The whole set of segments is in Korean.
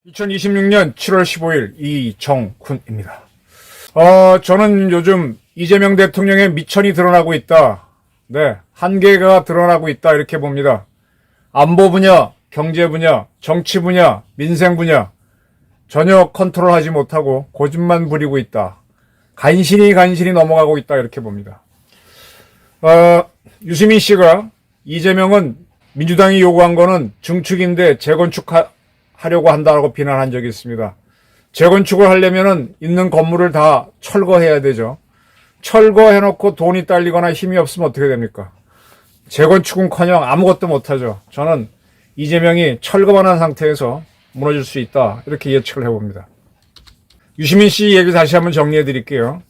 (2026년 7월 15일) 이정훈입니다. 저는 요즘 이재명 대통령의 미천이 드러나고 있다. 네, 한계가 드러나고 있다. 이렇게 봅니다. 안보 분야, 경제 분야, 정치 분야, 민생 분야 전혀 컨트롤하지 못하고 고집만 부리고 있다. 간신히 넘어가고 있다. 이렇게 봅니다. 유시민 씨가 이재명은 민주당이 요구한 거는 증축인데 재건축하려고 한다고 비난한 적이 있습니다. 재건축을 하려면은 있는 건물을 다 철거해야 되죠. 철거해놓고 돈이 딸리거나 힘이 없으면 어떻게 됩니까? 재건축은커녕 아무것도 못하죠. 저는 이재명이 철거만 한 상태에서 무너질 수 있다. 이렇게 예측을 해봅니다. 유시민 씨 얘기 다시 한번 정리해 드릴게요.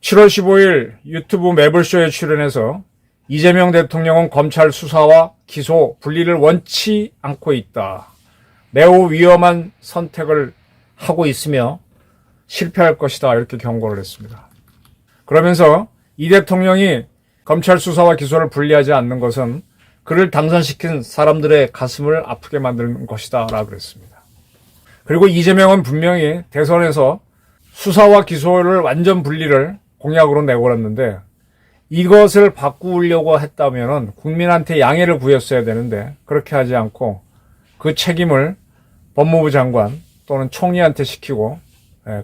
7월 15일 유튜브 매블쇼에 출연해서 이재명 대통령은 검찰 수사와 기소 분리를 원치 않고 있다. 매우 위험한 선택을 하고 있으며 실패할 것이다. 이렇게 경고를 했습니다. 그러면서 이 대통령이 검찰 수사와 기소를 분리하지 않는 것은 그를 당선시킨 사람들의 가슴을 아프게 만드는 것이다 라고 그랬습니다. 그리고 이재명은 분명히 대선에서 수사와 기소를 완전 분리를 공약으로 내걸었는데 이것을 바꾸려고 했다면 국민한테 양해를 구했어야 되는데 그렇게 하지 않고 그 책임을 법무부 장관 또는 총리한테 시키고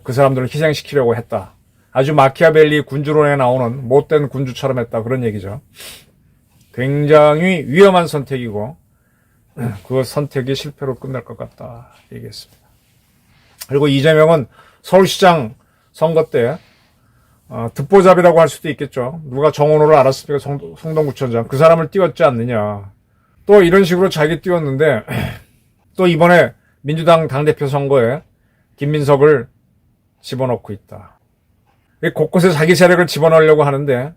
그 사람들을 희생시키려고 했다. 아주 마키아벨리 군주론에 나오는 못된 군주처럼 했다. 그런 얘기죠. 굉장히 위험한 선택이고 그 선택이 실패로 끝날 것 같다 얘기했습니다. 그리고 이재명은 서울시장 선거 때 듣보잡이라고 할 수도 있겠죠. 누가 정원호를 알았습니까? 성동구청장. 그 사람을 띄웠지 않느냐. 또 이런 식으로 자기 띄웠는데 또 이번에 민주당 당대표 선거에 김민석을 집어넣고 있다. 곳곳에 자기 세력을 집어넣으려고 하는데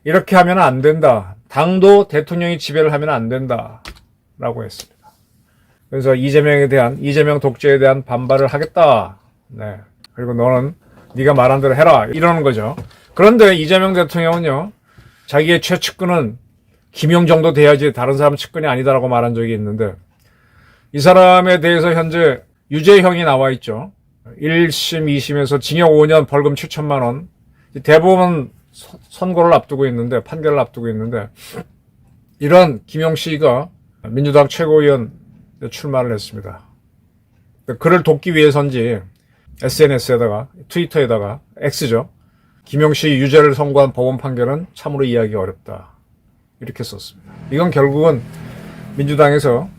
이렇게 하면 안 된다. 당도 대통령이 지배를 하면 안 된다. 라고 했습니다. 그래서 이재명 독재에 대한 반발을 하겠다. 네. 그리고 너는 네가 말한 대로 해라. 이러는 거죠. 그런데 이재명 대통령은요. 자기의 최측근은 김용 정도 돼야지 다른 사람 측근이 아니다라고 말한 적이 있는데 이 사람에 대해서 현재 유죄형이 나와 있죠. 1심, 2심에서 징역 5년, 벌금 7천만 원. 대법원 선고를 앞두고 있는데, 판결을 앞두고 있는데, 이런 김용 씨가 민주당 최고위원 출마를 했습니다. 그를 돕기 위해서인지 SNS에다가, 트위터에다가, X죠. 김용 씨 유죄를 선고한 법원 판결은 참으로 이해하기 어렵다. 이렇게 썼습니다. 이건 결국은 민주당에서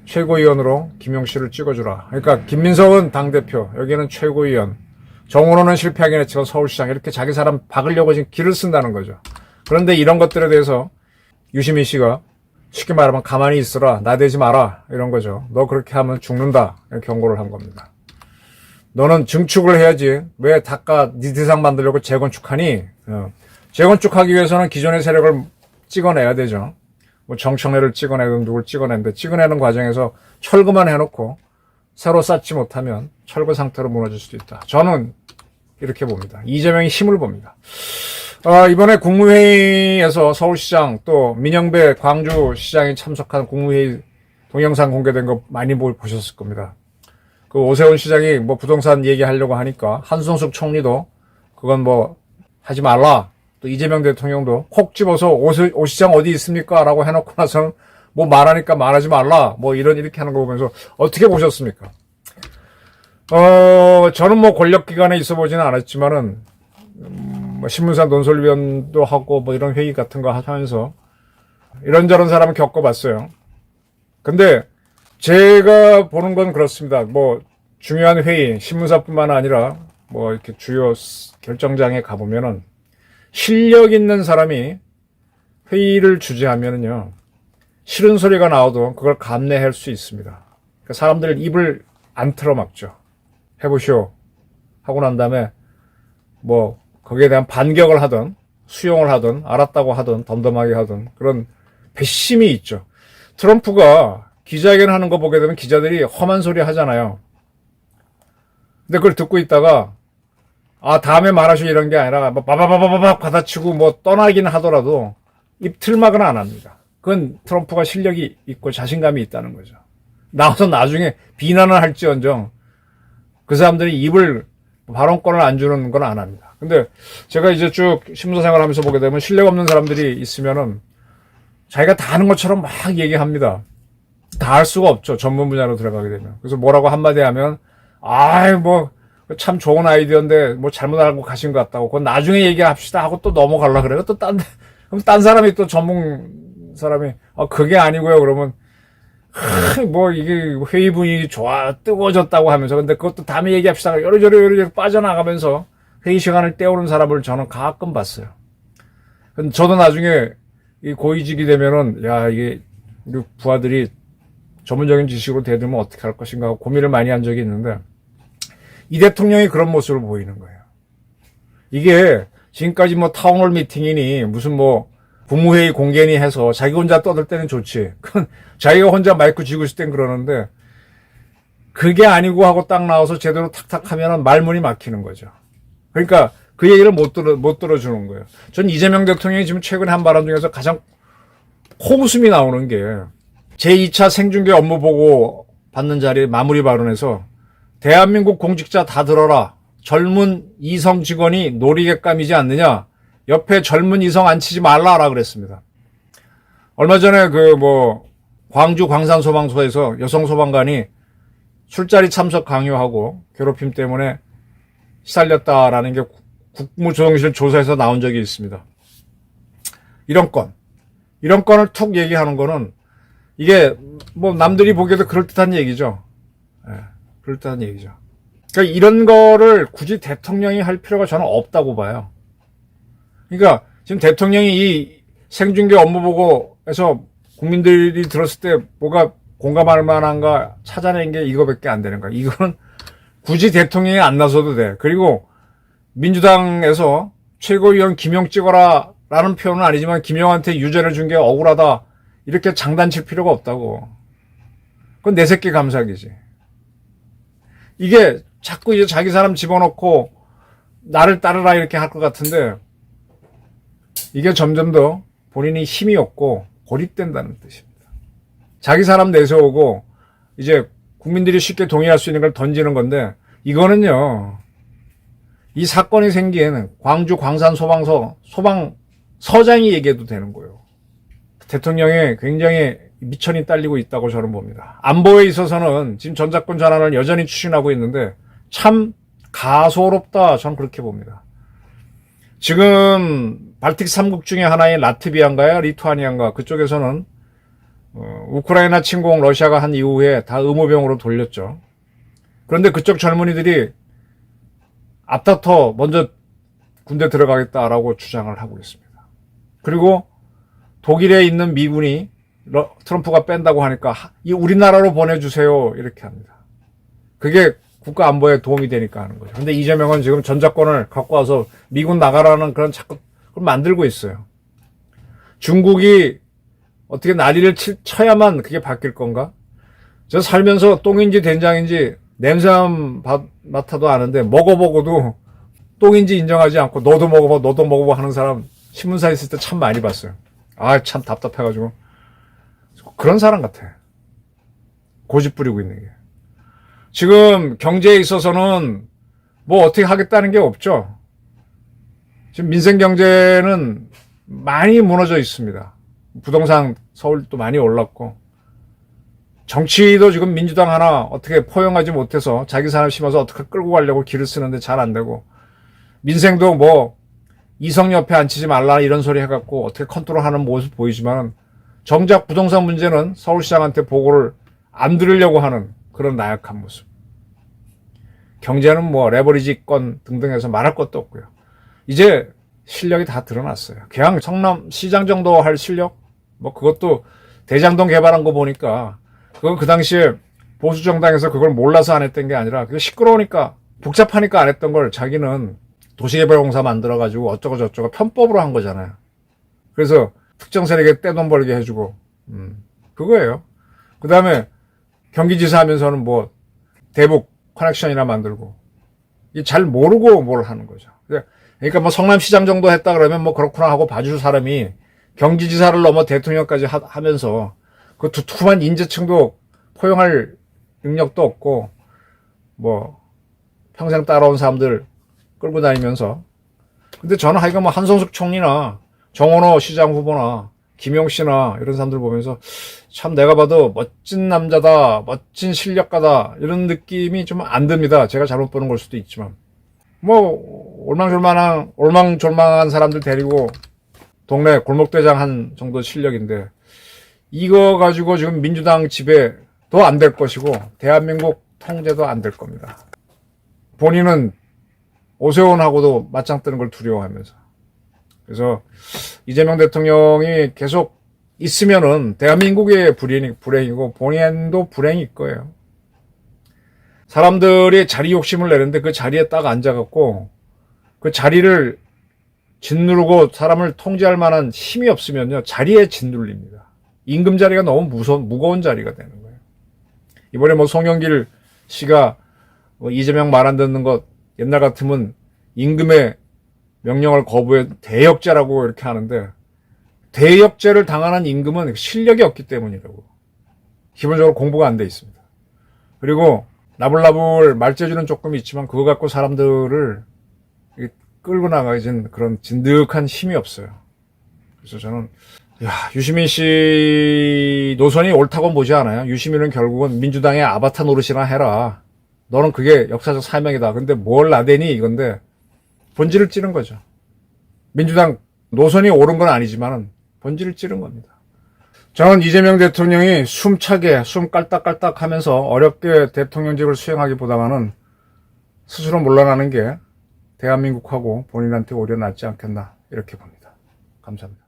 최고위원으로 김용 씨를 찍어주라. 그러니까 김민석은 당대표, 여기는 최고위원, 정원호는 실패하긴 했지만 서울시장 이렇게 자기 사람 박으려고 지금 길을 쓴다는 거죠. 그런데 이런 것들에 대해서 유시민 씨가 쉽게 말하면 가만히 있어라, 나대지 마라 이런 거죠. 너 그렇게 하면 죽는다 이렇게 경고를 한 겁니다. 너는 증축을 해야지 왜 닭가 네 대상 만들려고 재건축하니? 재건축하기 위해서는 기존의 세력을 찍어내야 되죠. 뭐 정청래를 찍어내든 누굴 찍어내는데 찍어내는 과정에서 철거만 해놓고 새로 쌓지 못하면 철거 상태로 무너질 수도 있다. 저는 이렇게 봅니다. 이재명이 힘을 봅니다. 이번에 국무회의에서 서울시장 또 민영배 광주시장이 참석한 국무회의 동영상 공개된 거 많이 보셨을 겁니다. 그 오세훈 시장이 뭐 부동산 얘기하려고 하니까 한승숙 총리도 그건 뭐 하지 말라. 또 이재명 대통령도 콕 집어서 오 시장 어디 있습니까? 라고 해놓고 나서는 뭐 말하니까 말하지 말라. 뭐 이렇게 하는 거 보면서 어떻게 보셨습니까? 저는 뭐 권력기관에 있어 보지는 않았지만은, 뭐 신문사 논설위원도 하고 뭐 이런 회의 같은 거 하면서 이런저런 사람을 겪어봤어요. 근데 제가 보는 건 그렇습니다. 뭐 중요한 회의, 신문사뿐만 아니라 뭐 이렇게 주요 결정장에 가보면은 실력 있는 사람이 회의를 주재하면은요, 싫은 소리가 나와도 그걸 감내할 수 있습니다. 그러니까 사람들 입을 안 틀어막죠. 해보시오. 하고 난 다음에 뭐 거기에 대한 반격을 하든 수용을 하든 알았다고 하든 덤덤하게 하든 그런 배심이 있죠. 트럼프가 기자회견 하는 거 보게 되면 기자들이 험한 소리 하잖아요. 근데 그걸 듣고 있다가 다음에 말하시오 이런 게 아니라 뭐 바바바바박 받아치고 뭐 떠나긴 하더라도 입틀막은 안 합니다. 그건 트럼프가 실력이 있고 자신감이 있다는 거죠. 나와서 나중에 비난을 할지언정 그 사람들이 입을 발언권을 안 주는 건 안 합니다. 근데 제가 이제 쭉 신문사 생활하면서 보게 되면 실력 없는 사람들이 있으면은 자기가 다 아는 것처럼 막 얘기합니다. 다 할 수가 없죠. 전문 분야로 들어가게 되면. 그래서 뭐라고 한마디 하면 뭐 참 좋은 아이디어인데 뭐 잘못 알고 가신 것 같다고. 그건 나중에 얘기합시다 하고 또 넘어가려고 그래요. 또 그럼 딴 사람이 또 전문 사람이 그게 아니고요. 그러면 뭐 이게 회의 분위기 뜨거워졌다고 하면서 근데 그것도 다음에 얘기합시다. 요리조리 빠져나가면서 회의 시간을 때우는 사람을 저는 가끔 봤어요. 근데 저도 나중에 이 고위직이 되면은 이게 우리 부하들이 전문적인 지식으로 대들면 어떻게 할 것인가 하고 고민을 많이 한 적이 있는데 이 대통령이 그런 모습을 보이는 거예요. 이게 지금까지 뭐 타운홀 미팅이니 무슨 뭐 국무회의 공개니 해서 자기 혼자 떠들 때는 좋지. 그건 자기가 혼자 마이크 쥐고 있을 땐 그러는데 그게 아니고 하고 딱 나와서 제대로 탁탁 하면은 말문이 막히는 거죠. 그러니까 그 얘기를 못 들어주는 거예요. 전 이재명 대통령이 지금 최근에 한 발언 중에서 가장 코웃음이 나오는 게 제2차 생중계 업무 보고 받는 자리 마무리 발언에서 대한민국 공직자 다 들어라. 젊은 이성 직원이 놀이객감이지 않느냐. 옆에 젊은 이성 앉히지 말라라 그랬습니다. 얼마 전에 광주 광산소방서에서 여성 소방관이 술자리 참석 강요하고 괴롭힘 때문에 시달렸다라는 게 국무조정실 조사에서 나온 적이 있습니다. 이런 건을 툭 얘기하는 거는 이게 뭐 남들이 보기에도 그럴듯한 얘기죠. 그럴듯한 얘기죠. 그러니까 이런 거를 굳이 대통령이 할 필요가 저는 없다고 봐요. 그러니까 지금 대통령이 이 생중계 업무 보고에서 국민들이 들었을 때 뭐가 공감할 만한가 찾아낸 게 이거밖에 안 되는 거야. 이거는 굳이 대통령이 안 나서도 돼. 그리고 민주당에서 최고위원 김용 찍어라 라는 표현은 아니지만 김용한테 유죄를 준 게 억울하다 이렇게 장단칠 필요가 없다고. 그건 내 새끼 감사기지. 이게 자꾸 이제 자기 사람 집어넣고 나를 따르라 이렇게 할 것 같은데 이게 점점 더 본인이 힘이 없고 고립된다는 뜻입니다. 자기 사람 내세우고 이제 국민들이 쉽게 동의할 수 있는 걸 던지는 건데 이거는요. 이 사건이 생긴 광주 광산 소방서 소방서장이 얘기해도 되는 거예요. 대통령이 굉장히 미천이 딸리고 있다고 저는 봅니다. 안보에 있어서는 지금 전작권 전환을 여전히 추진하고 있는데 참 가소롭다 저는 그렇게 봅니다. 지금 발틱 3국 중에 하나인 라트비아인가요? 리투아니아인가? 그쪽에서는 우크라이나 침공 러시아가 한 이후에 다 의무병으로 돌렸죠. 그런데 그쪽 젊은이들이 앞다퉈 먼저 군대 들어가겠다라고 주장을 하고 있습니다. 그리고 독일에 있는 미군이 트럼프가 뺀다고 하니까 이 우리나라로 보내주세요 이렇게 합니다. 그게 국가 안보에 도움이 되니까 하는 거죠. 근데 이재명은 지금 전작권을 갖고 와서 미군 나가라는 그런 자꾸 그걸 만들고 있어요. 중국이 어떻게 난리를 쳐야만 그게 바뀔 건가? 저 살면서 똥인지 된장인지 냄새만 맡아도 아는데 먹어보고도 똥인지 인정하지 않고 너도 먹어봐 하는 사람 신문사에 있을 때 참 많이 봤어요. 참 답답해가지고 그런 사람 같아. 고집 부리고 있는 게. 지금 경제에 있어서는 뭐 어떻게 하겠다는 게 없죠. 지금 민생 경제는 많이 무너져 있습니다. 부동산 서울도 많이 올랐고 정치도 지금 민주당 하나 어떻게 포용하지 못해서 자기 사람 심어서 어떻게 끌고 가려고 길을 쓰는데 잘 안 되고 민생도 뭐 이성 옆에 앉히지 말라 이런 소리 해갖고 어떻게 컨트롤하는 모습 보이지만 정작 부동산 문제는 서울시장한테 보고를 안 들으려고 하는 그런 나약한 모습. 경제는 뭐 레버리지 건 등등 해서 말할 것도 없고요. 이제 실력이 다 드러났어요. 그냥 성남시장 정도 할 실력? 뭐 그것도 대장동 개발한 거 보니까 그건 그 당시에 보수정당에서 그걸 몰라서 안 했던 게 아니라 그게 시끄러우니까 복잡하니까 안 했던 걸 자기는 도시개발공사 만들어가지고 어쩌고 저쩌고 편법으로 한 거잖아요. 그래서 특정 세력에 떼돈 벌게 해주고 그거예요. 그 다음에 경기지사 하면서는 뭐 대북 커넥션이나 만들고 잘 모르고 뭘 하는 거죠. 그러니까 뭐 성남시장 정도 했다 그러면 뭐 그렇구나 하고 봐줄 사람이 경기지사를 넘어 대통령까지 하면서 그 두툼한 인재층도 포용할 능력도 없고 뭐 평생 따라온 사람들 끌고 다니면서. 근데 저는 하여간 뭐 한성숙 총리나 정원호 시장 후보나 김용 씨나 이런 사람들 보면서 참 내가 봐도 멋진 남자다, 멋진 실력가다 이런 느낌이 좀 안 듭니다. 제가 잘못 보는 걸 수도 있지만 뭐 올망졸망한 사람들 데리고 동네 골목대장 한 정도 실력인데 이거 가지고 지금 민주당 지배도 안 될 것이고 대한민국 통제도 안 될 겁니다. 본인은 오세훈하고도 맞짱 뜨는 걸 두려워하면서. 그래서 이재명 대통령이 계속 있으면은 대한민국의 불행이고 본인도 불행일 거예요. 사람들이 자리 욕심을 내는데 그 자리에 딱 앉아갖고 그 자리를 짓누르고 사람을 통제할 만한 힘이 없으면요 자리에 짓눌립니다. 임금 자리가 너무 무거운 자리가 되는 거예요. 이번에 뭐 송영길 씨가 뭐 이재명 말 안 듣는 것 옛날 같으면 임금의 명령을 거부해 대역죄라고 이렇게 하는데 대역죄를 당하는 임금은 실력이 없기 때문이라고. 기본적으로 공부가 안 돼 있습니다. 그리고 나불나불 말재주는 조금 있지만 그거 갖고 사람들을 끌고 나가진 그런 진득한 힘이 없어요. 그래서 저는 유시민 씨 노선이 옳다고 보지 않아요. 유시민은 결국은 민주당의 아바타 노릇이나 해라. 너는 그게 역사적 사명이다. 근데 뭘 나대니 이건데 본질을 찌른 거죠. 민주당 노선이 옳은 건 아니지만 본질을 찌른 겁니다. 저는 이재명 대통령이 숨차게 숨 깔딱깔딱 하면서 어렵게 대통령직을 수행하기보다는 스스로 물러나는 게 대한민국하고 본인한테 오히려 낫지 않겠나 이렇게 봅니다. 감사합니다.